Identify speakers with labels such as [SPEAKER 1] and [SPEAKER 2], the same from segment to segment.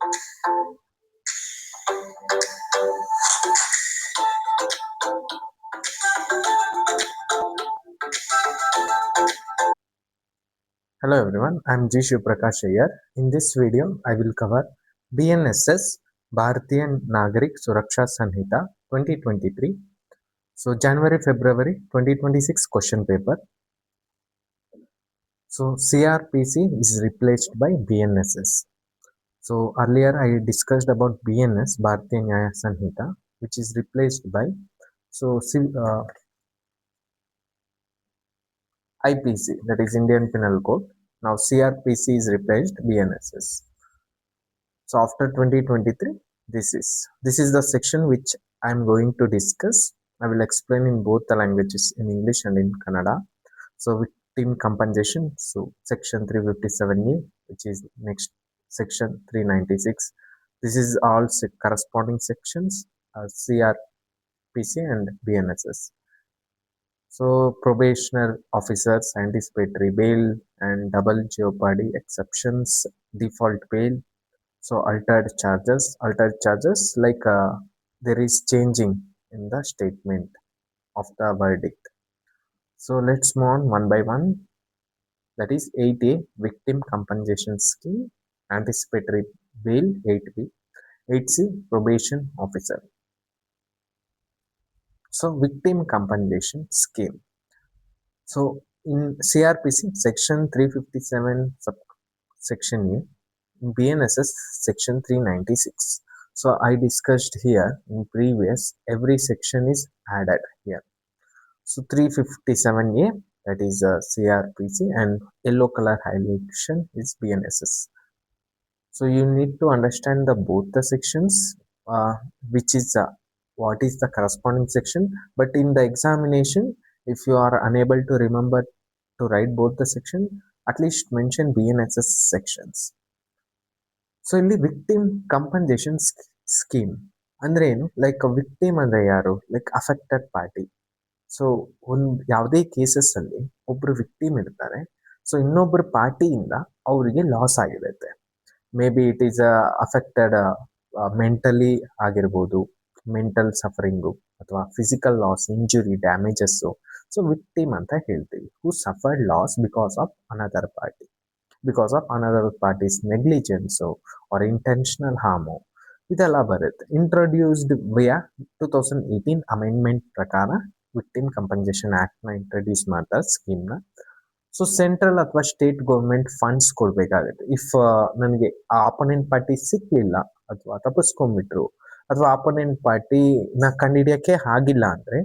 [SPEAKER 1] Hello everyone, I am G. Shivprakash Iyer. In this video, I will cover BNSS Bharatiya Nagarik Suraksha Sanhita 2023. So January-February 2026 question paper. So CRPC is replaced by BNSS. So earlier I discussed about BNS Bharatiya Nyaya Sanhita, which is replaced by IPC, that is Indian Penal Code. Now CRPC is replaced BNSS. So after 2023, this is the section which I am going to discuss. I will explain in both the languages, in English and in Kannada. So victim compensation, so section 357A, which is next section 396. This is all corresponding sections, CRPC and BNSS. So probationer officers, anticipatory bail and double jeopardy exceptions, default bail. So altered charges like there is changing in the statement of the verdict. So let's move on one by one. That is 8A, victim compensation scheme, anticipatory bail, 8B, 8C, probation officer. So victim compensation scheme. So in CRPC section 357 subsection A, in BNSS section 396. So I discussed here in previous, every section is added here. So 357A, that is CRPC, and yellow color highlightation is BNSS. So you need to understand the both the sections, which is what is the corresponding section. But in the examination, if you are unable to remember to write both the section, at least mention BNSS sections. So ಇಲ್ಲಿ victim compensation scheme ಅಂದ್ರೆ ಏನು, like victim ಅಂದ್ರೆ ಯಾರು, like affected party. So ಯಾವುದೇ cases ಅಲ್ಲಿ ಒಬ್ರು victim ಇರ್ತಾರೆ. So ಇನ್ನೊಬ್ಬರು ಪಾರ್ಟಿಯಿಂದ ಅವರಿಗೆ ಲಾಸ್ ಆಗಿರುತ್ತೆ. May B it is affected mentally ಆಗಿರ್ಬೋದು, ಮೆಂಟಲ್ ಸಫರಿಂಗು, ಅಥವಾ physical loss, injury, damages. So victim ಅಂತ ಹೇಳ್ತೀವಿ, who suffered loss because of another party, because of another parties negligence or intentional harm, ಇದೆಲ್ಲ ಬರುತ್ತೆ. Introduced via 2018 amendment ಪ್ರಕಾರ victim compensation ಆಕ್ಟ್ನ introduce ಮಾಡ್ತಾರೆ ಸ್ಕೀಮ್ನ. ಸೊ ಸೆಂಟ್ರಲ್ ಅಥವಾ ಸ್ಟೇಟ್ ಗೌರ್ಮೆಂಟ್ ಫಂಡ್ಸ್ ಕೊಡಬೇಕಾಗುತ್ತೆ. ಇಫ್ ನನಗೆ ಆ ಅಪೋನೆಂಟ್ ಪಾರ್ಟಿ ಸಿಕ್ಲಿಲ್ಲ ಅಥವಾ ತಪ್ಪಿಸ್ಕೊಂಡ್ಬಿಟ್ರು ಅಥವಾ ಅಪೋನೆಂಟ್ ಪಾರ್ಟಿನ ಕಂಡುಹಿಡಿಯೋಕ್ಕೆ ಆಗಿಲ್ಲ ಅಂದರೆ,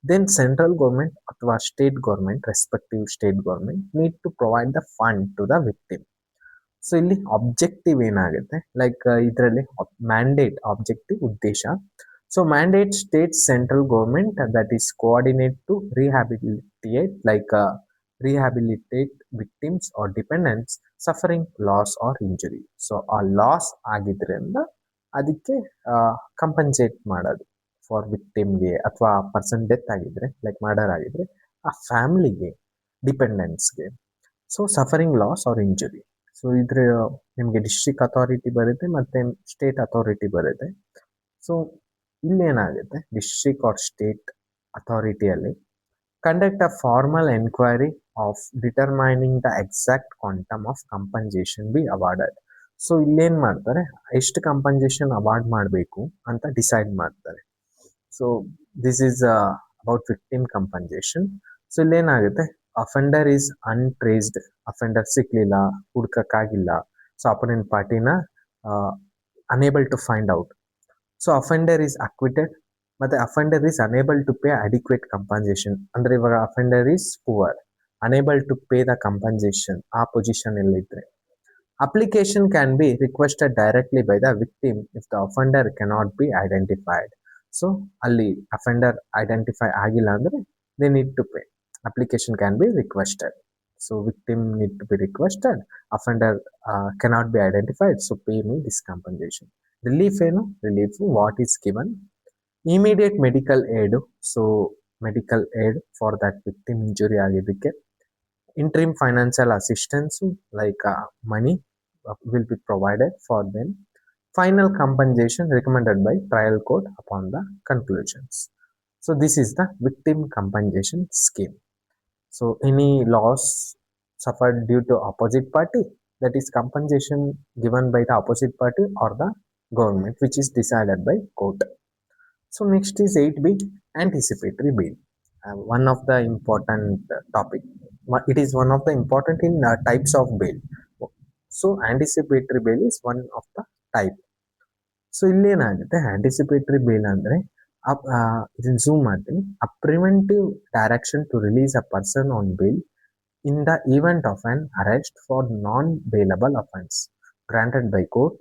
[SPEAKER 1] then central government ಅಥವಾ state government, respective state government need to provide the fund to the victim. So ಇಲ್ಲಿ ಆಬ್ಜೆಕ್ಟಿವ್ ಏನಾಗುತ್ತೆ, ಲೈಕ್ ಇದರಲ್ಲಿ ಮ್ಯಾಂಡೇಟ್, ಆಬ್ಜೆಕ್ಟಿವ್ ಉದ್ದೇಶ. So mandate state central government that is coordinate to rehabilitate, like rehabilitate victims or dependents suffering loss or injury. So ಆ loss ಆಗಿದ್ರಿಂದ ಅದಕ್ಕೆ compensate ಮಾಡೋದು for ವಿಕ್ಟಿಮ್ಗೆ, ಅಥವಾ ಪರ್ಸನ್ ಡೆತ್ ಆಗಿದ್ರೆ, ಲೈಕ್ ಮರ್ಡರ್ ಆಗಿದ್ರೆ ಆ ಫ್ಯಾಮಿಲಿಗೆ, ಡಿಪೆಂಡೆನ್ಸ್ಗೆ. So suffering loss or injury. So ಇದ್ರ ನಿಮಗೆ ಡಿಸ್ಟ್ರಿಕ್ಟ್ ಅಥಾರಿಟಿ ಬರುತ್ತೆ ಮತ್ತು ಸ್ಟೇಟ್ ಅಥಾರಿಟಿ ಬರುತ್ತೆ. ಸೊ ಇಲ್ಲೇನಾಗುತ್ತೆ, ಡಿಸ್ಟ್ರಿಕ್ಟ್ ಆರ್ ಸ್ಟೇಟ್ ಅಥಾರಿಟಿಯಲ್ಲಿ conduct a formal enquiry of determining the exact quantum of compensation be awarded. So ಇಲ್ಲೇನು ಮಾಡ್ತಾರೆ, ಎಷ್ಟು ಕಂಪನ್ಸೇಷನ್ ಅವಾರ್ಡ್ ಮಾಡಬೇಕು ಅಂತ ಡಿಸೈಡ್ ಮಾಡ್ತಾರೆ. So this is about victim compensation. So ಇಲ್ಲೇನಾಗುತ್ತೆ, ಅಫೆಂಡರ್ ಈಸ್ ಅನ್ಟ್ರೇಸ್ಡ್, ಅಫೆಂಡರ್ ಸಿಕ್ಲಿಲ್ಲ, ಹುಡ್ಕಕ್ಕಾಗಿಲ್ಲ, ಸೊ ಅಪೋನೆಂಟ್ ಪಾರ್ಟಿನ unable to find out. So offender is acquitted, ಮತ್ತೆ offender is unable to pay adequate compensation. ಅಂದರೆ ಇವಾಗ offender is poor, unable to pay the compensation, ಆ position ಎಲ್ಲಿದ್ರೆ application can be requested directly by the victim if the offender cannot be identified. So ಅಲ್ಲಿ offender identify ಆಗಿಲ್ಲ ಅಂದರೆ they need to pay. Application can be requested. So victim need to be requested. Offender cannot be identified. So pay me this compensation. Relief ಏನು, relief what is given, immediate medical aid. So medical aid for that victim injury ಆಗಿದ್ದಕ್ಕೆ. Interim financial assistance, like money will be provided for them. final compensation recommended by trial court upon the conclusions. So this is the victim compensation scheme. So any loss suffered due to opposite party, that is compensation given by the opposite party or the government, which is decided by court. So next is 8B, anticipatory bail. One of the important topic. It is one of the important in types of bail. So anticipatory bail is one of the type. So ಇಲ್ಲೇನಾಗುತ್ತೆ, anticipatory bail ಅಂದ್ರೆ ಇದನ್ನ zoom ಮಾಡ್ತೀನಿ. A preventive direction to release a person on bail in the event of an arrest for non bailable offence granted by court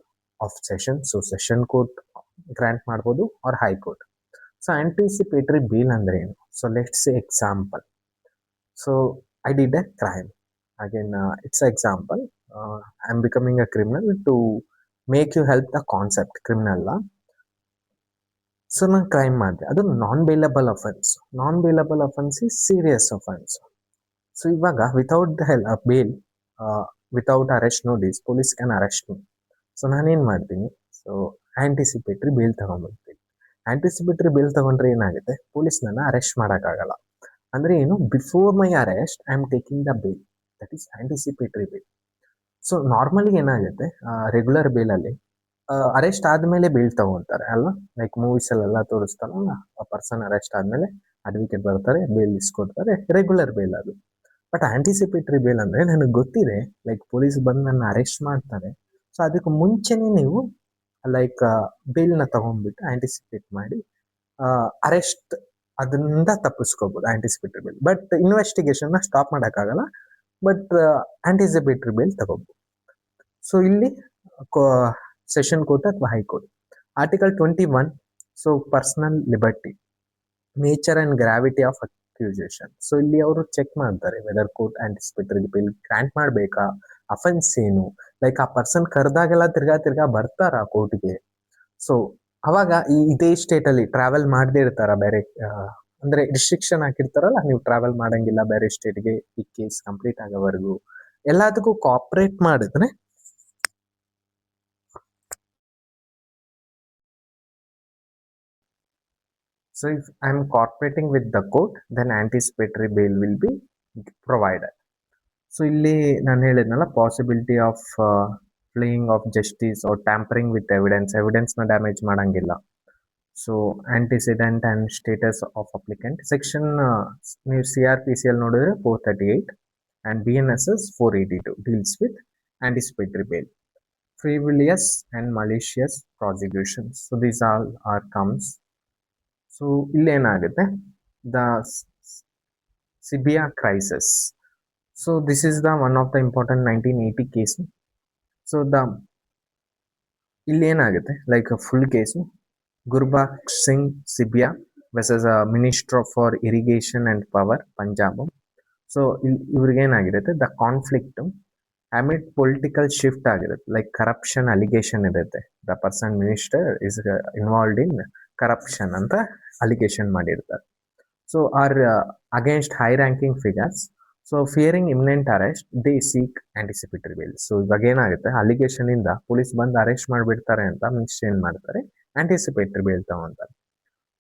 [SPEAKER 1] of session. So session court grant ಮಾಡ್ಬೋದು or high court. So anticipatory bail ಅಂದ್ರೆ ಏನು? So let's say example. So I did a crime. Again it's example. I am becoming a criminal to make you help the concept criminal. So ನಾನು crime ಮಾಡಿದೆ, ಅದು non bailable offence. Non bailable offence is serious offence. So ಇವಾಗ without the bail, without arrest notice, police can arrest me. So ನಾನೇನು ಮಾಡ್ತೀನಿ, so anticipatory bail ತಗೊಂಡ್ಬಿಡ್ತೀನಿ. Anticipatory bail ತಗೊಂಡ್ರೆ ಏನಾಗುತ್ತೆ, police ನನ್ನ ಅರೆಸ್ಟ್ ಮಾಡೋಕ್ಕಾಗಲ್ಲ. ಅಂದ್ರೆ ಏನು, before my arrest I am taking the bail, that is anticipatory bail. So normally ಏನಾಗುತ್ತೆ, ರೆಗ್ಯುಲರ್ ಬೇಲಲ್ಲಿ ಅರೆಸ್ಟ್ ಆದ್ಮೇಲೆ ಬೇಲ್ ತಗೊಂತಾರೆ ಅಲ್ಲ, ಲೈಕ್ ಮೂವೀಸ್ ಅಲ್ಲೆಲ್ಲ ತೋರಿಸ್ತಾರಲ್ಲ, ಆ ಪರ್ಸನ್ ಅರೆಸ್ಟ್ ಆದ್ಮೇಲೆ ಅಡ್ವೊಕೇಟ್ ಬರ್ತಾರೆ, ಬೇಲ್ ಇಸ್ಕೊಡ್ತಾರೆ, ರೆಗ್ಯುಲರ್ ಬೇಲ್ ಅದು. ಬಟ್ ಆಂಟಿಸಿಪೇಟರಿ ಬೇಲ್ ಅಂದ್ರೆ ನನಗೆ ಗೊತ್ತಿದೆ, ಲೈಕ್ ಪೊಲೀಸ್ ಬಂದು ನನ್ನ ಅರೆಸ್ಟ್ ಮಾಡ್ತಾರೆ, ಸೊ ಅದಕ್ಕೆ ಮುಂಚೆನೆ ನೀವು ಲೈಕ್ ಬೇಲ್ನ ತಗೊಂಡ್ಬಿಟ್ಟು ಆಂಟಿಸಿಪೇಟ್ ಮಾಡಿ ಅರೆಸ್ಟ್ ಅದರಿಂದ ತಪ್ಪಿಸ್ಕೋಬಹುದು ಆಂಟಿಸಿಪೇಟರಿ ಬೇಲ್. ಬಟ್ ಇನ್ವೆಸ್ಟಿಗೇಷನ್ ನ ಸ್ಟಾಪ್ ಮಾಡೋಕ್ಕಾಗಲ್ಲ, ಬಟ್ ಆಂಟಿಸಿಪೇಟರಿ ಬೇಲ್ ತಗೋಬಹುದು. ಸೊ ಇಲ್ಲಿ ಸೆಷನ್ ಕೋರ್ಟ್ ಅಥವಾ high court article 21. So personal liberty, nature and gravity of accusation. So ಇಲ್ಲಿ ಅವರು ಚೆಕ್ ಮಾಡ್ತಾರೆ whether court anticipatory bail grant ಮಾಡಬೇಕಾ, ಅಫೆನ್ಸ್ ಏನು, ಲೈಕ್ ಆ ಪರ್ಸನ್ ಕರೆದಾಗೆಲ್ಲ ತಿರ್ಗಾ ಬರ್ತಾರ ಕೋರ್ಟ್ಗೆ. ಸೊ ಅವಾಗ ಇದೇ ಸ್ಟೇಟ್ ಅಲ್ಲಿ ಟ್ರಾವೆಲ್ ಮಾಡದೇ ಇರ್ತಾರ, ಬೇರೆ ಅಂದ್ರೆ ರಿಸ್ಟ್ರಿಕ್ಷನ್ ಹಾಕಿರ್ತಾರಲ್ಲ, ನೀವು ಟ್ರಾವೆಲ್ ಮಾಡಂಗಿಲ್ಲ ಬೇರೆ ಸ್ಟೇಟ್ಗೆ ಈ ಕೇಸ್ ಕಂಪ್ಲೀಟ್ ಆಗೋವರೆಗೂ. ಎಲ್ಲದಕ್ಕೂ ಕೋಆಪರೇಟ್ ಮಾಡಿದ್ರೆ so if I am cooperating with the court, then anticipatory bail will be provided. So ಇಲ್ಲಿ ನಾನು ಹೇಳಿದ್ನಲ್ಲ, possibility of fleeing of justice or tampering with ಎವಿಡೆನ್ಸ್ನ ಡ್ಯಾಮೇಜ್ ಮಾಡಂಗಿಲ್ಲ. So antecedent and status of applicant section ನೀವು CRPC ಅಲ್ಲಿ ನೋಡಿದ್ರೆ 438 and BNSS 482 deals with anticipatory bail. Frivolous and malicious prosecution. So these all are comes. So ಇಲ್ಲೇನಾಗುತ್ತೆ, the Sibia crisis. So this is the one of the important 1980 case. So ಇಲ್ಲೇನಾಗುತ್ತೆ, like full case Gurbaksh Singh Sibia versus minister for irrigation and power Punjab. So ಇವ್ರಿಗೇನಾಗಿರುತ್ತೆ, the conflict amid political shift ಆಗಿರುತ್ತೆ, like corruption allegation ಇರುತ್ತೆ. The person minister is involved in corruption ಅಂತ allegation ಮಾಡಿರ್ತಾರೆ. So or against high ranking figures. So fearing imminent arrest they seek anticipatory bail. So ಇವಾಗ ಏನಾಗುತ್ತೆ, allegation ಇಂದ police ಬಂದು arrest ಮಾಡಿಬಿಡ್ತಾರೆ ಅಂತ ಮಿನಿಸ್ಟರ್ ಏನ್ ಮಾಡ್ತಾರೆ, ಆಂಟಿಸಿಪೇಟರಿ ಬೇಲ್ ತಗೊಂತಾರೆ.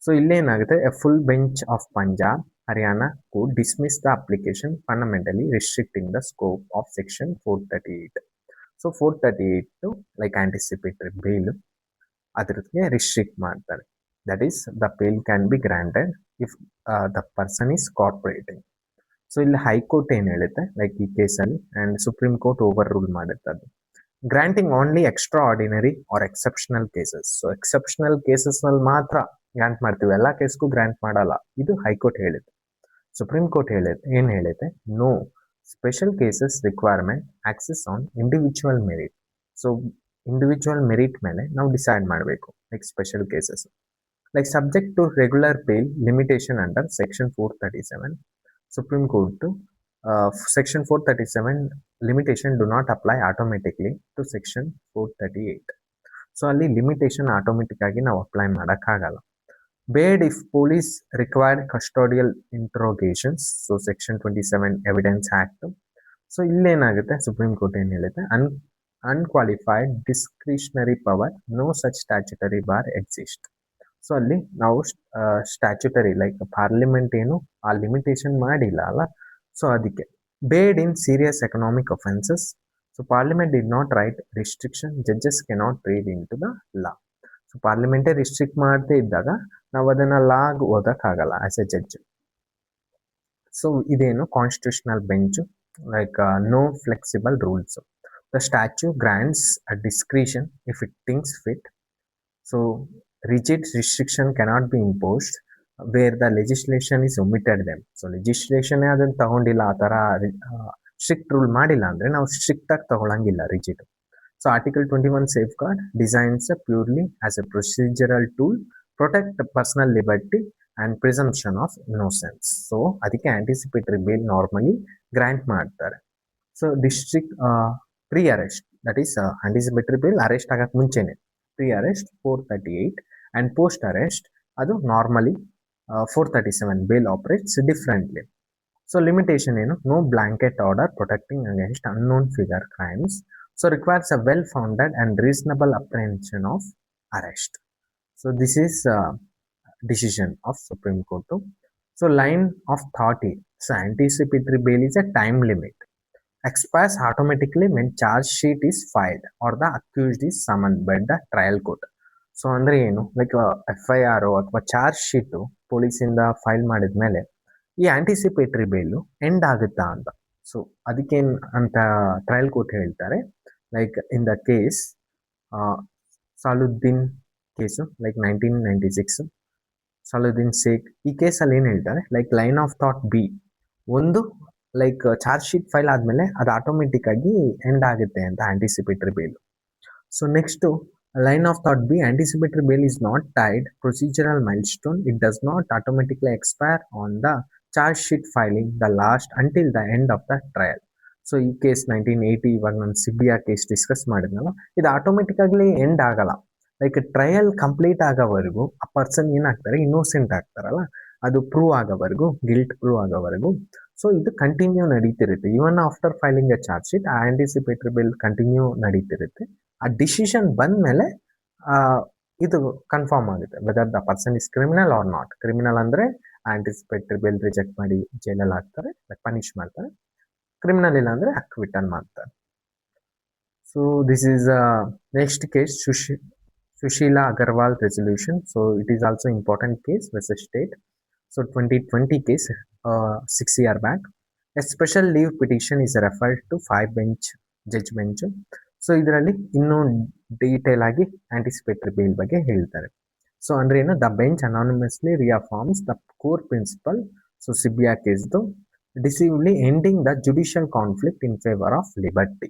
[SPEAKER 1] ಸೊ ಇಲ್ಲೇನಾಗುತ್ತೆ, a full bench of Punjab Haryana could dismiss the application, fundamentally restricting the scope of section 438. So 438 like anticipatory bail ಅದಕ್ಕೆ ರಿಸ್ಟ್ರಿಕ್ಟ್ ಮಾಡ್ತಾರೆ. That is the bail can be granted if the person is cooperating. So ಇಲ್ಲಿ high court ಏನು ಹೇಳುತ್ತೆ, like ಈ ಕೇಸಲ್ಲಿ, and supreme court over rule ಮಾಡುತ್ತೆ ಅದು, granting only extraordinary or exceptional cases. So exceptional cases ನಲ್ಲಿ ಮಾತ್ರ ಗ್ರಾಂಟ್ ಮಾಡ್ತೀವಿ, ಎಲ್ಲ ಕೇಸ್ಗೂ ಗ್ರಾಂಟ್ ಮಾಡಲ್ಲ. ಇದು ಹೈಕೋರ್ಟ್ ಹೇಳಿದೆ. ಸುಪ್ರೀಂ ಕೋರ್ಟ್ ಏನ್ ಹೇಳುತ್ತೆ, no special cases requirement access on individual merit. So individual merit ಮೇಲೆ ನಾವು ಡಿಸೈಡ್ ಮಾಡಬೇಕು, like special cases like subject to regular bail limitation under section 437. Supreme court section 437 limitation do not apply automatically to section 438. So ಅಲ್ಲಿ limitation automatic ಆಗಿ ನಾವು apply ಮಾಡೋಕ್ಕಾಗಲ್ಲ. ಬೇಡ್ if police required custodial interrogations. So section 27 evidence act. So ಇಲ್ಲೇನಾಗುತ್ತೆ, supreme court ಏನು ಹೇಳುತ್ತೆ, unqualified discretionary power, no such statutory bar exist. So ಅಲ್ಲಿ ನಾವು ಸ್ಟ್ಯಾಚ್ಯುಟರಿ ಲೈಕ್ ಪಾರ್ಲಿಮೆಂಟ್ ಏನು ಆ ಲಿಮಿಟೇಷನ್ ಮಾಡಿಲ್ಲ ಅಲ್ಲ, ಸೊ ಅದಕ್ಕೆ ಬೇಡ್ in serious economic offences. So parliament did not write restriction judges cannot read in to the law. So ಪಾರ್ಲಿಮೆಂಟೇ restrict ಮಾಡದೇ ಇದ್ದಾಗ ನಾವು ಅದನ್ನ ಲಾಗ್ ಓದಕ್ಕಾಗಲ್ಲ ಆಸ್ ಎ ಜಡ್ಜ್. ಸೊ ಇದೇನು constitutional bench like no flexible rules. The statute grants a discretion if it thinks fit. So rigid restriction cannot be imposed where the legislation is omitted them. So legislation ಅದನ್ನ ತಗೊಂಡಿಲ್ಲ, ಆ ಥರ strict rule ಮಾಡಿಲ್ಲ ಅಂದರೆ ನಾವು strict ಆಗಿ ತಗೊಳಂಗಿಲ್ಲ rigid. So article 21 safeguard designs purely as a procedural tool protect personal liberty and presumption of innocence. So ಅದಕ್ಕೆ ಆಂಟಿಸಿಪೇಟರಿ ಬೇಲ್ ನಾರ್ಮಲಿ ಗ್ರ್ಯಾಂಟ್ ಮಾಡ್ತಾರೆ. So district pre arrest, that is anticipatory bail arrest ಆಗಕ್ಕೆ ಮುಂಚೆನೆ pre arrest 438 and post arrest ಅದು normally 437 bail operates differently. So limitation ಏನು, no blanket order protecting against unknown figure crimes. So requires a well founded and reasonable apprehension of arrest. So this is decision of supreme court. So line of thought ಈ, so anticipatory bail is a time limit, expires automatically when charge sheet is filed or the accused is summoned by the trial court. So ಅಂದರೆ ಏನು, like FIR ಅಥವಾ charge sheet ಪೊಲೀಸಿಂದ file ಮಾಡಿದ್ಮೇಲೆ ಈ anticipatory bail end ಆಗುತ್ತಾ ಅಂತ. So ಅದಕ್ಕೇನು ಅಂತ trial court ಹೇಳ್ತಾರೆ, like in the case Salauddin case like 1996 Salauddin Sheikh, ಈ ಕೇಸಲ್ಲಿ ಏನು ಹೇಳ್ತಾರೆ, like line of thought be ಒಂದು ಲೈಕ್ ಚಾರ್ಜ್ ಶೀಟ್ ಫೈಲ್ ಆದಮೇಲೆ ಅದು ಆಟೋಮೆಟಿಕ್ ಆಗಿ ಎಂಡ್ ಆಗುತ್ತೆ ಅಂತ anticipatory bail. So next line of thought be, anticipatory bail is not tied procedural milestone, it does not automatically expire on the charge sheet filing the last until the end of the trial. So ಈ case 1980, ಇವಾಗ ನಾನು ಸಿಬಿಯಾ case discuss ಮಾಡಿದ್ನಲ್ಲ, ಇದು automatic ಆಗಲಿ end ಆಗಲ್ಲ. Like trial complete ಆಗೋವರೆಗೂ ಆ person ಏನಾಗ್ತಾರೆ, ಇನ್ನೋಸೆಂಟ್ ಆಗ್ತಾರಲ್ಲ, ಅದು ಪ್ರೂವ್ ಆಗೋವರೆಗೂ, ಗಿಲ್ಟ್ ಪ್ರೂವ್ ಆಗೋವರೆಗೂ. ಸೊ ಇದು ಕಂಟಿನ್ಯೂ ನಡೀತಿರುತ್ತೆ. Even after filing a charge sheet ಆ ಆಂಟಿಸಿಪೇಟರಿ ಬೇಲ್ ಕಂಟಿನ್ಯೂ ನಡೀತಿರುತ್ತೆ. ಆ ಡಿಸಿಷನ್ ಬಂದಮೇಲೆ ಇದು ಕನ್ಫರ್ಮ್ ಆಗುತ್ತೆ whether the person is criminal or not. Criminal ಅಂದರೆ ಆಂಟಿಸಿಪೇಟರಿ ಬೇಲ್ ರಿಜೆಕ್ಟ್ ಮಾಡಿ ಜೈಲಲ್ಲಿ ಹಾಕ್ತಾರೆ, ಪನಿಷ್ ಮಾಡ್ತಾರೆ. ಕ್ರಿಮಿನಲ್ ಇಲ್ಲ ಅಂದರೆ ಅಕ್ವಿಟಲ್ ಮಾಡ್ತಾರೆ. So this is next case, Sushila Agarwal resolution. So it is also important case versus state. So 2020 case, 6 years back, a special leave petition is referred to 5 bench judge bench. So ಇದರಲ್ಲಿ ಇನ್ನೂ detail ಆಗಿ anticipatory bale ಬಗ್ಗೆ ಹೇಳ್ತಾರೆ. So ಅಂದ್ರೆ ಏನು, the bench unanimously reaffirms the core principle, so Sibia ಕೇಸ್ದು, decisively ending the judicial conflict in favour of liberty.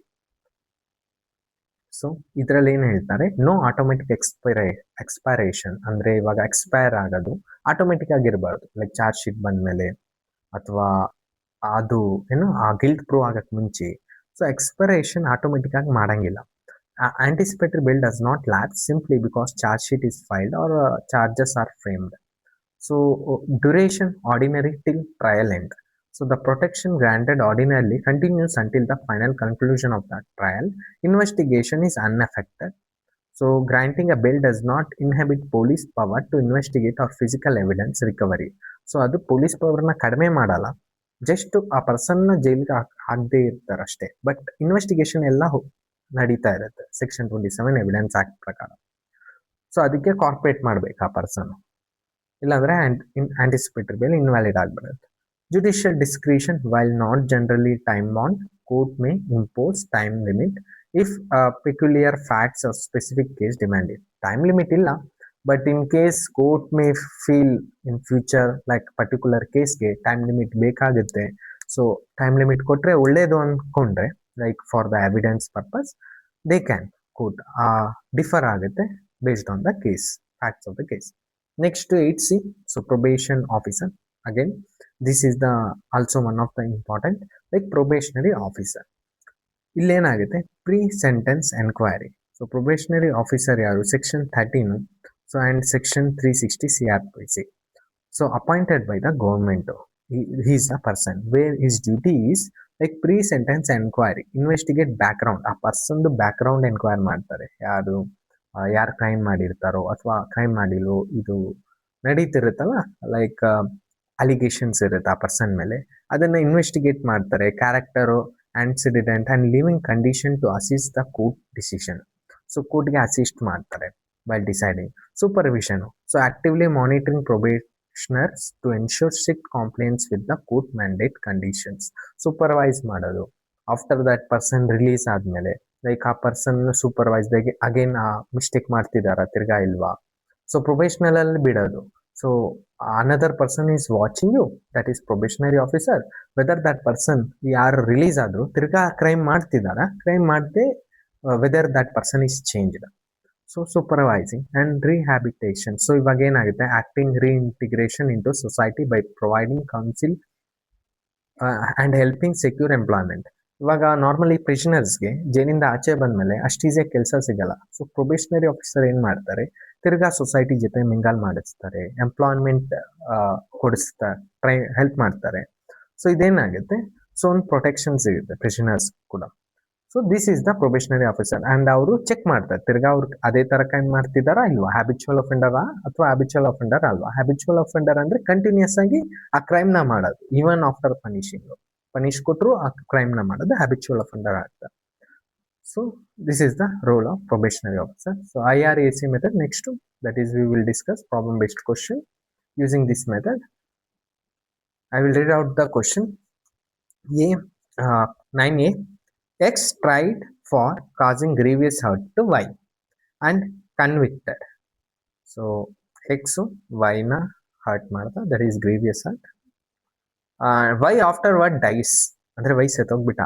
[SPEAKER 1] So ಇದರಲ್ಲಿ ಏನು ಹೇಳ್ತಾರೆ, ನೋ ಆಟೋಮೆಟಿಕ್ ಎಕ್ಸ್ಪೈರೇಷನ್, ಅಂದರೆ ಇವಾಗ ಎಕ್ಸ್ಪೈರ್ ಆಗೋದು ಆಟೋಮೆಟಿಕ್ ಆಗಿರಬಾರ್ದು. ಲೈಕ್ ಚಾರ್ಜ್ ಶೀಟ್ ಬಂದಮೇಲೆ ಅಥವಾ ಅದು ಏನು ಆ ಗಿಲ್ಟ್ ಪ್ರೂವ್ ಆಗಕ್ಕೆ ಮುಂಚೆ. ಸೊ ಎಕ್ಸ್ಪೈರೇಷನ್ ಆಟೋಮೆಟಿಕ್ ಆಗಿ ಮಾಡಂಗಿಲ್ಲ. Anticipatory bail does not lapse simply because charge sheet is filed or charges are framed. So duration ordinary till trial end. So the protection granted ordinarily continues until the final conclusion of the trial. Investigation is unaffected. So granting a bail does not inhibit police power to investigate or physical evidence recovery. So ಅದು police ಪವರ್ನ ಕಡಿಮೆ ಮಾಡಲ್ಲ, just ಆ ಪರ್ಸನ್ನ ಜೈಲಿಗೆ ಹಾಕದೇ ಇರ್ತಾರೆ ಅಷ್ಟೇ. But investigation ಎಲ್ಲ ನಡೀತಾ ಇರುತ್ತೆ ಸೆಕ್ಷನ್ 27 ಎವಿಡೆನ್ಸ್ ಆಕ್ಟ್ ಪ್ರಕಾರ. ಸೊ ಅದಕ್ಕೆ ಕಾರ್ಪೊರೇಟ್ ಮಾಡ್ಬೇಕು ಆ ಪರ್ಸನ್, ಇಲ್ಲಾಂದ್ರೆ ಆಂಟಿಸಿಪೇಟರಿ ಬೇಲ್ ಇನ್ವ್ಯಾಲಿಡ್ ಆಗಿಬಿಡುತ್ತೆ. Judicial discretion, while not generally time-bound, court may impose time limit if peculiar facts or specific case demand it. Time limit illa, but in case court may feel in future like particular case ge time limit ಬೇಕಾಗುತ್ತೆ, so time limit ಕೊಟ್ರೆ ಒಳ್ಳೇದು ಅನ್ಕೊಂಡ್ರೆ like for the evidence purpose they can court differ ಆಗುತ್ತೆ based on the case, facts of the case. Next 8C, so probation officer. Again, this is the also one of the important, like probationary officer. ಇಲ್ಲೇನಾಗುತ್ತೆ, pre sentence enquiry. So probationary officer ಯಾರು, section 13 so and section 360 CRPC. So appointed by the government. he is a person where his duty is like pre sentence enquiry, investigate background, ಆ ಪರ್ಸನ್ದು background enquire ಮಾಡ್ತಾರೆ. ಯಾರು crime ಮಾಡಿರ್ತಾರೋ ಅಥವಾ crime ಮಾಡಿಲ್ವೋ ಇದು ನಡೀತಿರುತ್ತಲ್ಲ, like allegations ಇರುತ್ತೆ ಆ person ಮೇಲೆ, ಅದನ್ನ ಇನ್ವೆಸ್ಟಿಗೇಟ್ ಮಾಡ್ತಾರೆ. Character, antecedent and living condition to assist the court decision. So ಕೋರ್ಟ್ಗೆ ಅಸಿಸ್ಟ್ ಮಾಡ್ತಾರೆ while deciding. Supervision, so actively monitoring probationers to ensure strict compliance with the court mandate conditions. Supervise ಮಾಡೋದು after that person release ಆದ್ಮೇಲೆ, like ಆ person supervise again mistake ಮಾಡ್ತಿದಾರ ತಿರ್ಗಾ ಇಲ್ವಾ. So probational ಅಲ್ಲಿ ಬಿಡೋದು. So another person is watching you, that is probationary officer, whether that person ಯಾರು release ಆದ್ರು ತಿರ್ಗಾ ಕ್ರೈಮ್ ಮಾಡ್ತಿದಾರ, ಕ್ರೈಮ್ ಮಾಡದೆ whether that person is changed. So supervising and rehabilitation, so ಇವಾಗ ಏನಾಗುತ್ತೆ, acting reintegration into society by providing council and helping secure employment. ಇವಾಗ normally ಪ್ರಿಸನರ್ಸ್ಗೆ ಜೈಲಿಂದ ಆಚೆ ಬಂದ್ಮೇಲೆ ಅಷ್ಟು ಈಸಿಯಾಗಿ ಕೆಲಸ ಸಿಗಲ್ಲ. ಸೊ ಪ್ರೊಬೇಷನರಿ ಆಫೀಸರ್ ಏನ್ ಮಾಡ್ತಾರೆ, ತಿರ್ಗಾ ಸೊಸೈಟಿ ಜೊತೆ ಮಿಂಗಲ್ ಮಾಡಿಸ್ತಾರೆ, ಎಂಪ್ಲಾಯ್ಮೆಂಟ್ ಕೊಡಿಸ್ತಾರೆ, ಹೆಲ್ಪ್ ಮಾಡ್ತಾರೆ. ಸೊ ಇದೇನಾಗುತ್ತೆ, ಸೊ ಒಂದು ಪ್ರೊಟೆಕ್ಷನ್ ಸಿಗುತ್ತೆ ಪ್ರಿಸನರ್ಸ್ ಕೂಡ. So this is the probationary officer. And ಅವರು ಚೆಕ್ ಮಾಡ್ತಾರೆ ತಿರ್ಗಾ ಅವ್ರು ಅದೇ ತರ ಕ್ರೈಮ್ ಮಾಡ್ತಿದಾರಾ ಇಲ್ವಾ, ಹ್ಯಾಬಿಚುವಲ್ ಅಫೆಂಡರ್ ಅಥವಾ ಹ್ಯಾಬಿಚುವಲ್ ಅಫೆಂಡರ್ ಅಲ್ವಾ. ಹ್ಯಾಬಿಚುವಲ್ ಅಫೆಂಡರ್ ಅಂದ್ರೆ ಕಂಟಿನ್ಯೂಸ್ ಆಗಿ ಆ ಕ್ರೈಮ್ ನ ಮಾಡೋದು, ಈವನ್ ಆಫ್ಟರ್ ಪನಿಷ್ ಕೊಟ್ಟರು ಆ ಕ್ರೈಮ್ ನ ಮಾಡೋದು ಹ್ಯಾಬಿಚುವಲ್ ಅಫೆಂಡರ್ ಆಗ್ತಾರೆ. So this is the role of probationary officer. So IRAC method next, that is we will discuss problem based question using this method. I will read out the question. 9A, X tried for causing grievous hurt to Y and convicted. So X Y na hurt ಮಾಡ್ದ, that is grievous hurt. Y afterward dies, ಅಂದ್ರೆ Y ಸತ್ತೋಗ್ಬಿಟ್ಟ.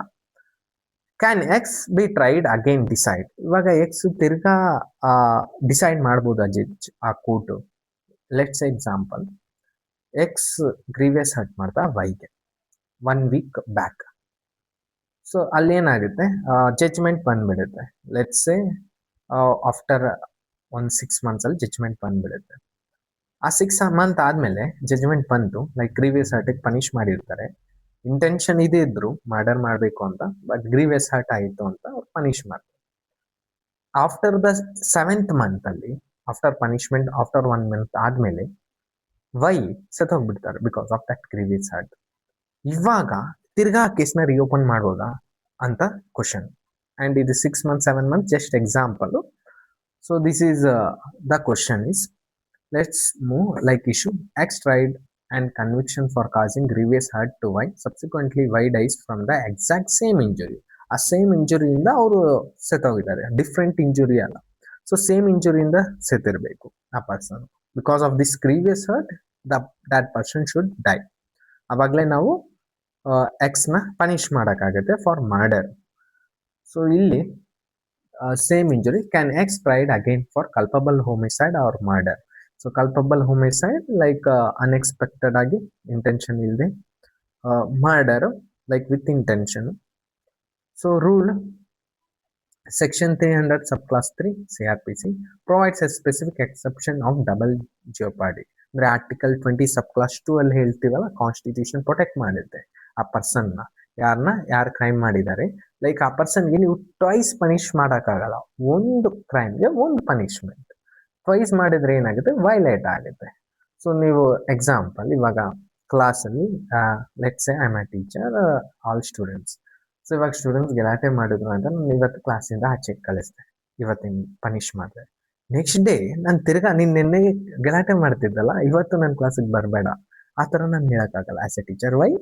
[SPEAKER 1] Can X be tried again decide, ಇವಾಗ X ತಿರ್ಗಾ decide ಮಾಡ್ಬೋದಾ judge, ಆ court. Let's example, X grievous hurt ಮಾಡ್ತಾ ವೈಗೆ 1 week back. So ಅಲ್ಲೇನಾಗುತ್ತೆ, ಜಡ್ಜ್ಮೆಂಟ್ ಬಂದ್ಬಿಡುತ್ತೆ. ಲೆಟ್ಸ್ ಆಫ್ಟರ್ 6 months ಅಲ್ಲಿ ಜಡ್ಜ್ಮೆಂಟ್ ಬಂದ್ಬಿಡುತ್ತೆ. ಆ 6 month ಆದ್ಮೇಲೆ ಜಡ್ಜ್ಮೆಂಟ್ ಬಂತು, ಲೈಕ್ ಗ್ರೀವಿಯಸ್ ಹರ್ಟಿಗೆ ಪನಿಷ್ ಮಾಡಿರ್ತಾರೆ, ಇಂಟೆನ್ಷನ್ ಇದೆ ಇದ್ರು ಮರ್ಡರ್ ಮಾಡಬೇಕು ಅಂತ, ಬಟ್ ಗ್ರೀವಿಯಸ್ ಹರ್ಟ್ ಆಯಿತು ಅಂತ ಅವ್ರು ಪನಿಷ್ ಮಾಡ್ತಾರೆ. ಆಫ್ಟರ್ ದ 7th month ಅಲ್ಲಿ, ಆಫ್ಟರ್ ಪನಿಷ್ಮೆಂಟ್ ಆಫ್ಟರ್ 1 month ಆದ್ಮೇಲೆ ವೈ ಸತ್ತೋಗ್ಬಿಡ್ತಾರೆ because of that grievous hurt. ಇವಾಗ ತಿರ್ಗಾ ಕೇಸ್ನ ರಿಓಪನ್ ಮಾಡ್ಬೋದಾ ಅಂತ ಕ್ವಶನ್. ಅಂಡ್ ಇದು 6 months 7 months just example. So this is the question is, let's move like issue X tried and conviction for causing grievous hurt to Y. Subsequently, Y dies from the exact same injury. ಆ same ಇಂಜುರಿಯಿಂದ ಅವರು ಸತ್ತೋಗಿದ್ದಾರೆ, different injury ಅಲ್ಲ. So same ಇಂಜುರಿಯಿಂದ ಸತ್ತಿರಬೇಕು ಆ person. Because of this grievous hurt that person should die. ಅವಾಗಲೇ ನಾವು ಎಕ್ಸ್ನ ಪನಿಷ್ ಮಾಡೋಕ್ಕಾಗುತ್ತೆ ಫಾರ್ ಮರ್ಡರ್. ಸೊ ಇಲ್ಲಿ same injury, can ex tried again for culpable homicide or murder. So culpable homicide like unexpected ಆಗಿ, intention ಇಲ್ಲದೆ. Murder like with intention. So rule section 300 subclass 3 CRPC provides a specific exception of double jeopardy. ಅಂದ್ರೆ article 20 subclass 2 ಅಲ್ಲಿ ಹೇಳ್ತೀವಲ್ಲ, constitution protect ಮಾಡುತ್ತೆ ಆ ಪರ್ಸನ್ನ, ಯಾರು crime ಮಾಡಿದ್ದಾರೆ. Like ಆ ಪರ್ಸನ್ಗೆ ನೀವು ಟ್ವೈಸ್ ಪನಿಷ್ ಮಾಡೋಕ್ಕಾಗಲ್ಲ, ಒಂದು ಕ್ರೈಮ್ಗೆ ಒಂದು ಪನಿಷ್ಮೆಂಟ್. ಟ್ವೈಸ್ ಮಾಡಿದ್ರೆ ಏನಾಗುತ್ತೆ, ವೈಲೇಟ್ ಆಗುತ್ತೆ. ಸೊ ನೀವು ಎಕ್ಸಾಂಪಲ್, ಇವಾಗ ಕ್ಲಾಸಲ್ಲಿ let's say I am A teacher, all students. So ಇವಾಗ ಸ್ಟೂಡೆಂಟ್ಸ್ ಗಲಾಟೆ ಮಾಡಿದ್ರು ಅಂತ ನಾನು ಇವತ್ತು ಕ್ಲಾಸಿಂದ ಆಚೆಗೆ ಕಳಿಸ್ದೆ, ಇವತ್ತಿನ ಪನಿಷ್ ಮಾಡಿದೆ. ನೆಕ್ಸ್ಟ್ ಡೇ ನಾನು ತಿರ್ಗಾ ನಿನ್ನೆ ಗಲಾಟೆ ಮಾಡ್ತಿದ್ದಲ್ಲ, ಇವತ್ತು ನನ್ನ ಕ್ಲಾಸಿಗೆ ಬರಬೇಡ, ಆ ಥರ ನಾನು ಹೇಳೋಕ್ಕಾಗಲ್ಲ as a teacher. Why?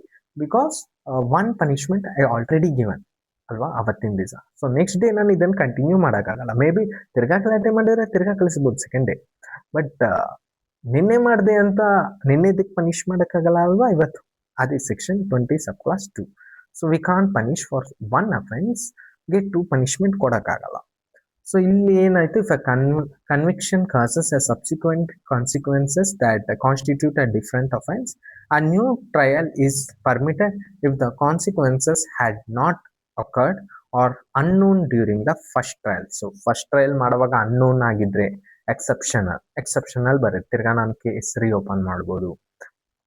[SPEAKER 1] Because one punishment I already given ಅಲ್ವಾ ಅವತ್ತಿನ ದಿವಸ. ಸೊ ನೆಕ್ಸ್ಟ್ ಡೇ ನಾನು ಇದನ್ನು ಕಂಟಿನ್ಯೂ ಮಾಡೋಕ್ಕಾಗಲ್ಲ. ಮೇ ಬಿ ತಿರ್ಗಾ ಗಲಾಟೆ ಮಾಡಿದ್ರೆ ತಿರ್ಗಾ ಕಳಿಸ್ಬೋದು ಸೆಕೆಂಡ್ ಡೇ, ಬಟ್ ನಿನ್ನೆ ಮಾಡಿದೆ ಅಂತ ನಿನ್ನೆದಕ್ಕೆ ಪನಿಷ್ ಮಾಡೋಕ್ಕಾಗಲ್ಲ ಅಲ್ವಾ ಇವತ್ತು. ಅದೇ section 20 subclass 2. So we can punish for one offence ಗೆ 2 punishment ಕೊಡೋಕ್ಕಾಗಲ್ಲ. ಸೊ ಇಲ್ಲಿ ಏನಾಯ್ತು, if a conviction causes a subsequent consequences that constitute a different offence, a new trial is permitted if the consequences had not occurred or unknown during the first trial. So first trial ಮಾಡುವಾಗ unknown ಆಗಿದ್ರೆ exceptional ಬರುತ್ತೆ, ತಿರ್ಗಾ ನಾನು case reopen ಮಾಡ್ಬೋದು.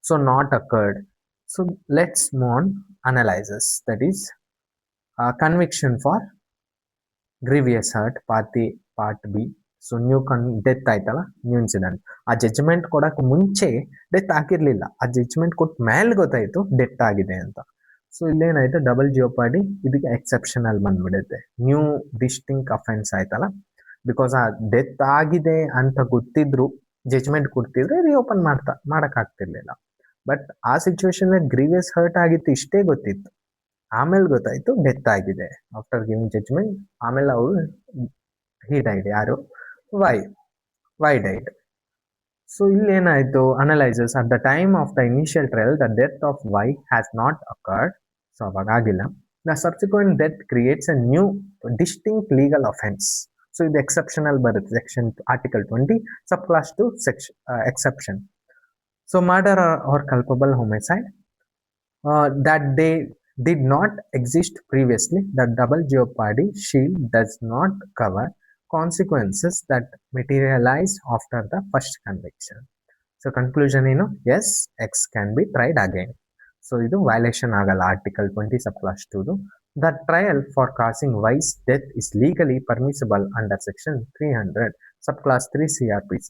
[SPEAKER 1] So not occurred So let's move on analysis, that is conviction for grievous hurt part B. So new death ಆಯ್ತಲ್ಲ, new incident. ಆ judgment ಕೊಡಕ್ ಮುಂಚೆ ಡೆತ್ ಆಗಿರ್ಲಿಲ್ಲ, ಆ ಜಡ್ಜ್ಮೆಂಟ್ ಕೊಟ್ಟ ಮೇಲೆ ಗೊತ್ತಾಯ್ತು ಡೆತ್ ಆಗಿದೆ ಅಂತ. ಸೊ ಇಲ್ಲೇನಾಯ್ತು, ಡಬಲ್ ಜಿಯೋಪಾರ್ಡಿ ಇದಕ್ಕೆ ಎಕ್ಸೆಪ್ಷನಲ್ ಬಂದ್ಬಿಡುತ್ತೆ. ನ್ಯೂ ಡಿಸ್ಟಿಂಕ್ಟ್ ಅಫೆನ್ಸ್ ಆಯ್ತಲ್ಲ, ಬಿಕಾಸ್ ಆ ಡೆತ್ ಆಗಿದೆ ಅಂತ ಗೊತ್ತಿದ್ರು ಜಡ್ಜ್ಮೆಂಟ್ ಕೊಡ್ತಿದ್ರೆ ರಿಓಪನ್ ಮಾಡಕ್ ಆಗ್ತಿರ್ಲಿಲ್ಲ. ಬಟ್ ಆ ಸಿಚುವೇಶನ್ ಗ್ರೀವಿಯಸ್ ಹರ್ಟ್ ಆಗಿತ್ತು ಇಷ್ಟೇ ಗೊತ್ತಿತ್ತು, ಆಮೇಲೆ ಗೊತ್ತಾಯ್ತು ಡೆತ್ ಆಗಿದೆ ಆಫ್ಟರ್ ಗಿವಿಂಗ್ ಜಡ್ಜ್ಮೆಂಟ್. ಆಮೇಲೆ ಅವರು ಹಿ ಡೈಡ್, ಯಾರು ವೈ ಡೈಡ್. ಸೊ ಇಲ್ಲಿ ಏನಾಯ್ತು, analysis at the time of the initial trial the death of Y has not occurred. So ಅವಾಗ ಆಗಿಲ್ಲ. The subsequent death creates a new distinct legal offence. So ಇದು exceptional ಬರುತ್ತೆ, section article 20 sub class 2 exception. So murder or culpable homicide that they did not exist previously. The double jeopardy shield does not cover consequences that materialize after the first conviction. So conclusion ಏನು, yes, X can be tried again. So ಇದು violation ಆಗಲ್ಲ article 20 sub class 2. The trial for causing Y's death is legally permissible under section 300 sub class 3 CRPC.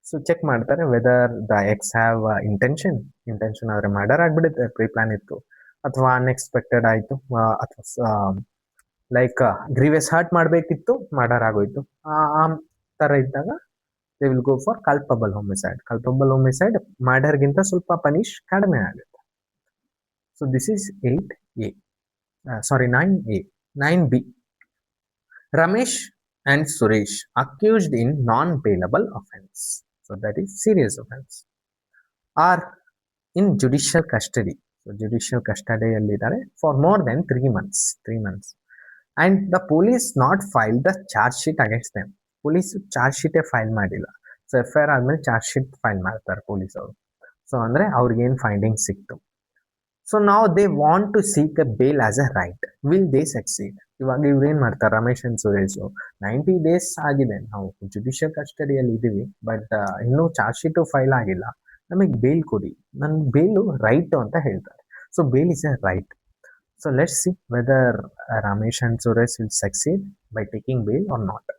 [SPEAKER 1] So check ಮಾಡ್ತಾರೆ whether the X have intention ಆದ್ರೆ murder ಆಗ್ಬಿಡುತ್ತೆ, pre plan ಇತ್ತು, ಅಥವಾ unexpected ಆಯ್ತು, ಅಥವಾ like grievous hurt ಮಾಡಬೇಕಿತ್ತು, murder ಆಗೋಯ್ತು. ಆ ತರ ಇದ್ದಾಗ they will go for culpable homicide. Culpable homicide ಮರ್ಡರ್ಗಿಂತ ಸ್ವಲ್ಪ ಪನಿಷ್ ಕಡಿಮೆ ಆಗುತ್ತೆ. So this is 8A. Sorry 9A. 9B. Ramesh and Suresh accused in non-bailable offense, so that is serious offense, are in judicial custody. So judicial custody allidaare for more than 3 months, and the police not filed the charge sheet against them. Police charge sheet file ಮಾಡಿಲ್ಲ. So FIR ಆದ್ಮೇಲೆ charge sheet file ಮಾಡ್ತಾರೆ police ಅವರು. So ಅಂದ್ರೆ ಅವ್ರಿಗೆ ಏನ್ finding ಸಿಕ್ತು. So ನಾವು they want to seek a bail as a right. Will they succeed? ಇವಾಗ ಇವ್ರು ಏನ್ ಮಾಡ್ತಾರೆ, ರಮೇಶ್ ಅಂಡ್ ಸುರೇಶ್, 90 days ಆಗಿದೆ, ನಾವು ಜುಡಿಷಿಯಲ್ ಕಸ್ಟಡಿಯಲ್ಲಿ ಇದೀವಿ, ಬಟ್ ಇನ್ನೂ ಚಾರ್ಜ್ ಶೀಟ್ ಫೈಲ್ ಆಗಿಲ್ಲ, ನಮಗೆ ಬೇಲ್ ಕೊಡಿ, ನನ್ ಬೇಲು ರೈಟ್ ಅಂತ ಹೇಳ್ತಾರೆ. So bail is a right. So let's see whether Ramesh and Suresh will succeed by taking bail or not.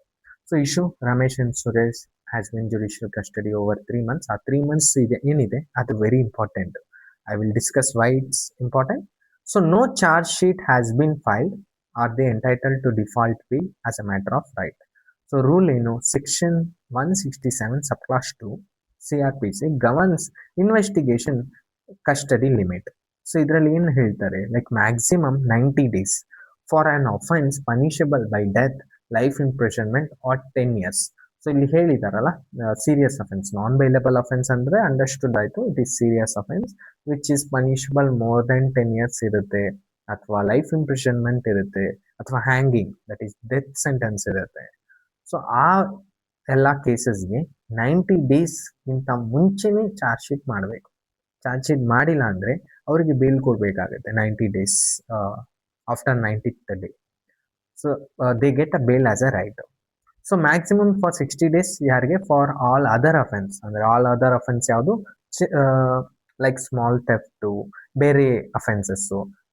[SPEAKER 1] So issue Ramesh and Suresh has been judicial custody over 3 months. ಆ 3 months ಇದೆ ಏನಿದೆ ಅದು very important. I will discuss why it's important. So no charge sheet has been filed. Are they entitled to default bail as a matter of right? So rule section 167 subclass 2 CRPC governs investigation custody limit. So idರಲ್ಲಿ ಏನು ಹೇಳ್ತಾರೆ, like maximum 90 days for an offense punishable by death, life imprisonment or 10 years. So ಇಲ್ಲಿ ಹೇಳಿದಾರಲ್ಲ, serious offence, non bailable offence ಅಂದ್ರೆ understood ಆಯ್ತು, it is serious offence which is punishable more than 10 years ಇರುತ್ತೆ, ಅಥವಾ life imprisonment ಇರುತ್ತೆ, ಅಥವಾ hanging that is death sentence ಇರುತ್ತೆ. So ಆ ಎಲ್ಲ ಕೇಸಸ್ಗೆ 90 days ಗಿಂತ ಮುಂಚೆನೆ ಚಾರ್ಜ್ ಶೀಟ್ ಮಾಡಬೇಕು. ಚಾರ್ಜ್ ಶೀಟ್ ಮಾಡಿಲ್ಲ ಅಂದ್ರೆ ಅವರಿಗೆ ಬೇಲ್ ಕೊಡ್ಬೇಕಾಗುತ್ತೆ 90 days after 90th day. So they get a bail as a right. So maximum for 60 days ಯಾರಿಗೆ, ಫಾರ್ ಆಲ್ ಅದರ್ ಅಫೆನ್ಸ್. ಅಂದ್ರೆ ಆಲ್ ಅದರ್ ಅಫೆನ್ಸ್ ಯಾವುದು, ಲೈಕ್ ಸ್ಮಾಲ್ ಥೆಫ್ಟ್, ಬೇರೆ offences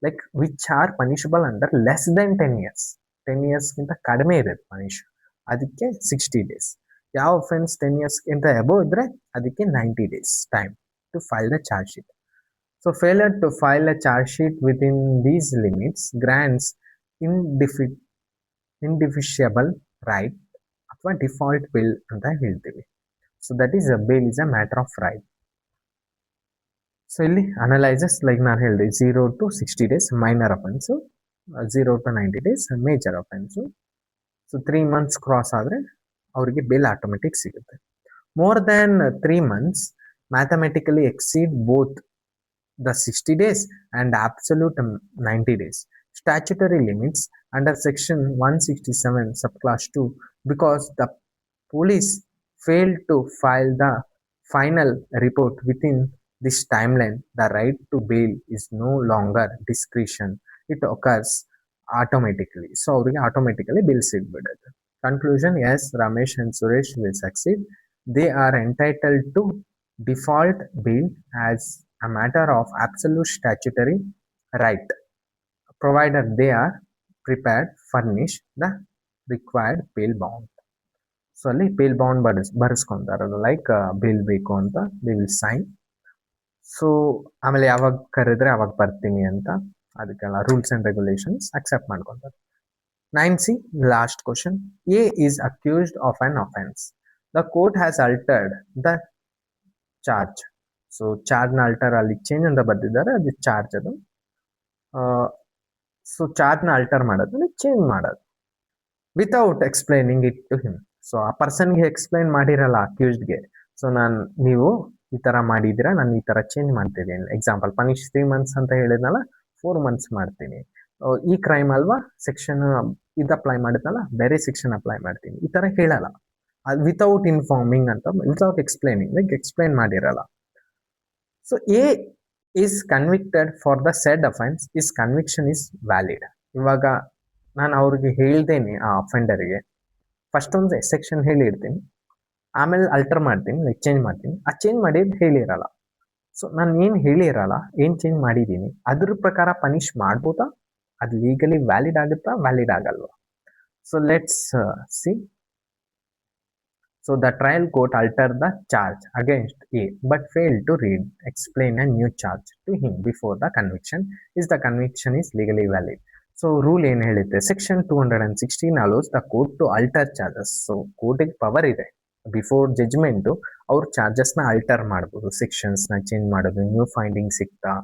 [SPEAKER 1] like which are punishable under less than 10 years. 10 yearsಗಿಂತ ಕಡಿಮೆ ಇರುತ್ತೆ punish, ಅದಕ್ಕೆ 60 days. ಯಾವ offence 10 yearsಗಿಂತ above ಇದ್ರೆ ಅದಕ್ಕೆ 90 days time to file the charge sheet. So failure to file a charge sheet within these limits grants indefeasible right ಅಥವಾ default bail ಅಂತ ಹೇಳ್ತೀವಿ. So that is bail is a matter of right. So ಇಲ್ಲಿ analysis like ನಾನು ಹೇಳಿದೆ, 0 to 60 days minor offence, 0 to 90 days major offence. So 3 months cross ಆದರೆ ಅವರಿಗೆ bail automatic ಸಿಗುತ್ತೆ. More than 3 months mathematically exceed both the 60 days and absolute 90 days statutory limits under section 167 subclass 2 because the police failed to file the final report within this timeline. The right to bail is no longer discretion, it occurs automatically. So ಅವರಿಗೆ automatically bill ಸಿಗ್ಬಿಡುತ್ತೆ. Conclusion, yes, Ramesh and Suresh will succeed. They are entitled to default bail as a matter of absolute statutory right, provided they are prepared, furnish the required bail bond. So ಅಲ್ಲಿ bale bound ಬರೆಸ್ಕೊಂತಾರೆ, like bale ಬೇಕು ಅಂತ they will sign. So ಆಮೇಲೆ ಯಾವಾಗ ಕರೆದ್ರೆ ಅವಾಗ ಬರ್ತೀನಿ ಅಂತ, ಅದಕ್ಕೆಲ್ಲ ರೂಲ್ಸ್ ಅಂಡ್ ರೆಗ್ಯುಲೇಷನ್ಸ್ ಅಕ್ಸೆಪ್ಟ್ ಮಾಡ್ಕೊಂತಾರೆ. 9C, last question. A is accused of an offence. The court has altered the charge. So ಚಾರ್ಜ್ನ ಅಲ್ಟರ್ ಅಲ್ಲಿ ಚೇಂಜ್ ಅಂತ ಬರ್ದಿದ್ದಾರೆ, ಅದು ಚಾರ್ಜ್ ಅದು. ಸೊ ಚಾರ್ಜ್ನ ಅಲ್ಟರ್ ಮಾಡೋದು, ಚೇಂಜ್ ಮಾಡೋದು without explaining it to him. So ಆ ಪರ್ಸನ್ಗೆ ಎಕ್ಸ್ಪ್ಲೈನ್ ಮಾಡಿರಲ್ಲ ಅಕ್ಯೂಸ್ಡ್ಗೆ. ಸೊ ನೀವು ಈ ತರ ಮಾಡಿದ್ದೀರಾ, ನಾನು ಈ ತರ ಚೇಂಜ್ ಮಾಡ್ತಿದ್ದೀನಿ. ಎಕ್ಸಾಂಪಲ್, ಪನಿಷ್ 3 months ಅಂತ ಹೇಳಿದ್ನಲ್ಲ, 4 months ಮಾಡ್ತೀನಿ. ಈ ಕ್ರೈಮ್ ಅಲ್ವಾ, ಸೆಕ್ಷನ್ ಇದು ಅಪ್ಲೈ ಮಾಡಿದ್ನಲ್ಲ, ಬೇರೆ ಸೆಕ್ಷನ್ ಅಪ್ಲೈ ಮಾಡ್ತೀನಿ, ಈ ತರ ಹೇಳಲ್ಲ. ಅದು ವಿತೌಟ್ ಇನ್ಫಾರ್ಮಿಂಗ್ ಅಂತ, ವಿತೌಟ್ ಎಕ್ಸ್ಪ್ಲೈನಿಂಗ್, ಲೈಕ್ ಎಕ್ಸ್ಪ್ಲೈನ್ ಮಾಡಿರಲ್ಲ. So A is convicted for the shed offence, is conviction is valid. ಇವಾಗ ನಾನು ಅವ್ರಿಗೆ ಹೇಳ್ತೇನೆ, ಆ ಅಫೆಂಡರ್ಗೆ ಫಸ್ಟ್ ಒಂದು ಸೆಕ್ಷನ್ ಹೇಳಿರ್ತೀನಿ, ಆಮೇಲೆ ಅಲ್ಟರ್ ಮಾಡ್ತೀನಿ, ಲೈಕ್ ಚೇಂಜ್ ಮಾಡ್ತೀನಿ. ಆ ಚೇಂಜ್ ಮಾಡಿದ್ದು ಹೇಳಿರಲ್ಲ. ಸೊ ನಾನು ಏನು ಹೇಳಿರಲ್ಲ, ಏನು ಚೇಂಜ್ ಮಾಡಿದ್ದೀನಿ, ಅದ್ರ ಪ್ರಕಾರ ಪನಿಷ್ ಮಾಡ್ಬೋದಾ, ಅದು ಲೀಗಲಿ ವ್ಯಾಲಿಡ್ ಆಗುತ್ತಾ, ವ್ಯಾಲಿಡ್ ಆಗಲ್ವಾ? So let's C. So the trial court altered the charge against A but failed to explain a new charge to him before the conviction. The conviction is legally valid. So rule ಏನು ಹೇಳುತ್ತೆ, section 216 allows the court to alter charges. So ಕೋರ್ಟಿಗೆ power ಇದೆ, before judgement ಅವ್ರ ಚಾರ್ಜಸ್ನ ಅಲ್ಟರ್ ಮಾಡ್ಬೋದು, ಸೆಕ್ಷನ್ಸ್ನ change ಮಾಡೋದು, new finding ಸಿಗ್ತಾ.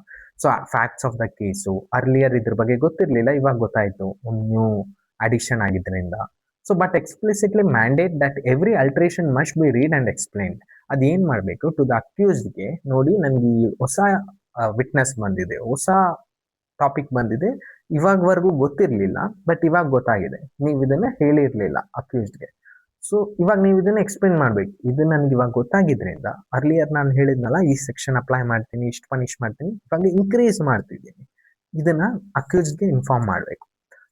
[SPEAKER 1] So facts of the case earlier ಇದ್ರ ಬಗ್ಗೆ ಗೊತ್ತಿರಲಿಲ್ಲ, ಇವಾಗ ಗೊತ್ತಾಯ್ತು ಒಂದು ನ್ಯೂ ಅಡಿಷನ್ ಆಗಿದ್ರಿಂದ. So but explicitly mandate that every adulteration must be read and explained. ಅದೇನು ಮಾಡಬೇಕು, ಟು ದ ಅಕ್ಯೂಸ್ಡ್ಗೆ, ನೋಡಿ ನನಗೆ ಈ ಹೊಸ ವಿಟ್ನೆಸ್ ಬಂದಿದೆ, ಹೊಸ ಟಾಪಿಕ್ ಬಂದಿದೆ, ಇವಾಗವರೆಗೂ ಗೊತ್ತಿರಲಿಲ್ಲ, ಬಟ್ ಇವಾಗ ಗೊತ್ತಾಗಿದೆ, ನೀವು ಇದನ್ನ ಹೇಳಿರಲಿಲ್ಲ ಅಕ್ಯೂಸ್ಡ್ಗೆ. ಸೊ ಇವಾಗ ನೀವು ಇದನ್ನ ಎಕ್ಸ್ಪ್ಲೈನ್ ಮಾಡ್ಬೇಕು, ಇದು ನನಗೆ ಇವಾಗ ಗೊತ್ತಾಗಿದ್ರಿಂದ, ಅರ್ಲಿಯರ್ ನಾನು ಹೇಳಿದ್ನಲ್ಲ ಈ ಸೆಕ್ಷನ್ ಅಪ್ಲೈ ಮಾಡ್ತೀನಿ, ಇಷ್ಟು ಪನಿಷ್ ಮಾಡ್ತೀನಿ, ಇವಾಗ ಇನ್ಕ್ರೀಸ್ ಮಾಡ್ತಿದ್ದೀನಿ, ಇದನ್ನ ಅಕ್ಯೂಸ್ಡ್ಗೆ ಇನ್ಫಾರ್ಮ್ ಮಾಡಬೇಕು.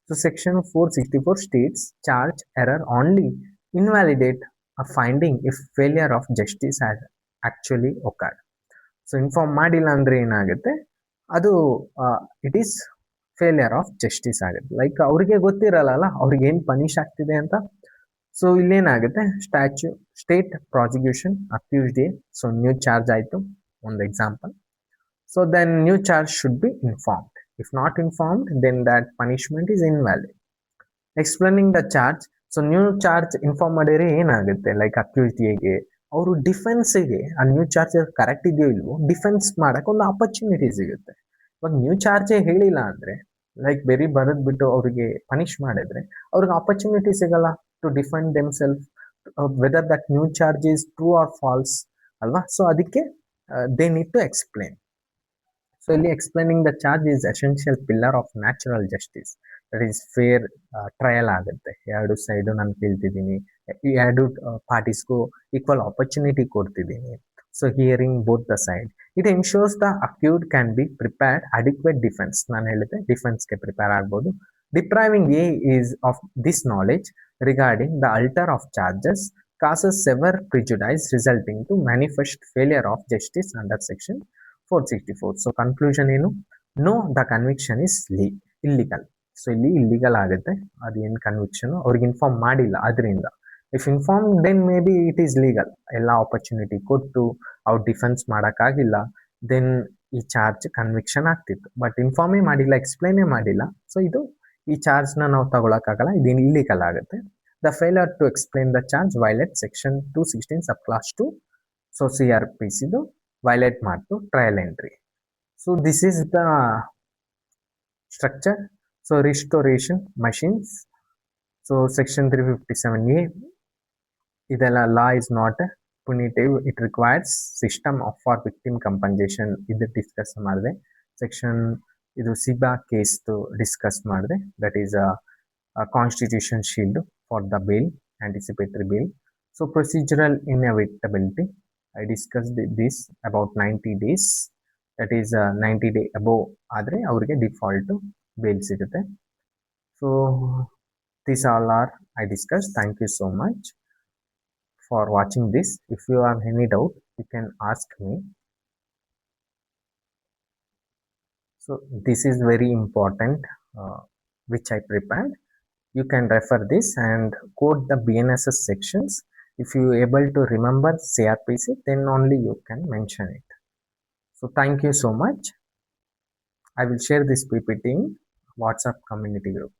[SPEAKER 1] So section 464 states charge error only invalidate a finding if failure of justice has actually occurred. So inform ಮಾಡಿಲ್ಲ ಅಂದ್ರೆ ಏನಾಗುತ್ತೆ, ಅದು it is failure of justice ಆಗುತ್ತೆ. ಲೈಕ್ ಅವ್ರಿಗೆ ಗೊತ್ತಿರಲ್ಲ ಅವ್ರಿಗೆ ಏನು ಪನಿಷ್ ಆಗ್ತಿದೆ ಅಂತ. ಸೊ ಇಲ್ಲೇನಾಗುತ್ತೆ, state prosecution accused A, so new charge ಆಯಿತು, ಒಂದು example. So then new charge should be inform. If not informed, then that punishment is invalid. Explaining the charge. So new charge inform ಮಾಡಿದ್ರೆ ಏನಾಗುತ್ತೆ, like accused ಎಗೆ ಅವರು ಡಿಫೆನ್ಸ್ಗೆ ಆ new charge correct ಇದೆಯೋ ಇಲ್ವೋ defence ಮಾಡಕ್ಕೆ ಒಂದು ಆಪರ್ಚುನಿಟಿ ಸಿಗುತ್ತೆ. ಇವಾಗ ನ್ಯೂ ಚಾರ್ಜೇ ಹೇಳಿಲ್ಲ ಅಂದರೆ, ಲೈಕ್ ಬೇರೆ ಬರೆದ್ಬಿಟ್ಟು ಅವರಿಗೆ ಪನಿಷ್ ಮಾಡಿದ್ರೆ ಅವ್ರಿಗೆ ಆಪರ್ಚುನಿಟಿ ಸಿಗಲ್ಲ to defend themselves whether that new charge is true or false ಅಲ್ವಾ. ಸೊ ಅದಕ್ಕೆ they need to explain. So ಇಲ್ಲಿ explaining the charge is essential pillar of natural justice. That is fair trial ಆಗುತ್ತೆ, ಎರಡು side ನಾನು ಕೇಳ್ತಿದ್ದೀನಿ, ಎರಡು ಪಾರ್ಟೀಸ್ಗೂ equal opportunity ಕೊಡ್ತಿದ್ದೀನಿ. So hearing both the side, it ensures the accused can be prepared adequate defence. ನಾನು ಹೇಳಿದೆ ಡಿಫೆನ್ಸ್ಗೆ ಪ್ರಿಪೇರ್ ಆಗ್ಬೋದು. Depriving A is of this knowledge regarding the ಅಲ್ಟರ್ of charges causes severe prejudice resulting to manifest failure of justice under section 464. So conclusion ಏನು, no the conviction is illegal. So ಇಲ್ಲಿ illegal ಆಗುತ್ತೆ, ಅದೇನು conviction ಅವ್ರಿಗೆ inform ಮಾಡಿಲ್ಲ ಅದರಿಂದ. If inform then may be it is legal. ಎಲ್ಲ opportunity ಕೊಟ್ಟು ಅವ್ರು ಡಿಫೆನ್ಸ್ ಮಾಡೋಕ್ಕಾಗಿಲ್ಲ, ದೆನ್ ಈ ಚಾರ್ಜ್ ಕನ್ವಿಕ್ಷನ್ ಆಗ್ತಿತ್ತು. ಬಟ್ ಇನ್ಫಾರ್ಮೇ ಮಾಡಿಲ್ಲ, ಎಕ್ಸ್ಪ್ಲೈನೇ ಮಾಡಿಲ್ಲ, ಸೊ ಇದು ಈ ಚಾರ್ಜ್ನ ನಾವು ತಗೊಳಕ್ಕಾಗಲ್ಲ, ಇದೇನು ಇಲ್ಲಿಗಲ್ ಆಗುತ್ತೆ. The failure to explain the charge violate section 216 sub class 2. So CRPCದು ವೈಲೇಟ್ ಮಾಡ್ತು trial entry. So this is the structure. So restoration machines, so section 357A, ಇದೆಲ್ಲ law is not punitive, it requires system of for victim compensation, ಇದು discuss ಮಾಡಿದೆ. Section ಇದು ಸಿಬಾ ಕೇಸ್ದು discuss ಮಾಡಿದೆ, that is constitution shield for the bail, anticipatory bail. So procedural inevitability, I discussed this about 90 days, that is 90 day above ಆದರೆ ಅವರಿಗೆ default bale ಸಿಗುತ್ತೆ. So these all are I discussed. Thank you so much for watching this. If you have any doubt, you can ask me. So this is very important, uh, which I prepared. You can refer this and quote the BNSS sections. If you able to remember CRPC, then only you can mention it. So thank you so much. I will share this PPT in WhatsApp community group.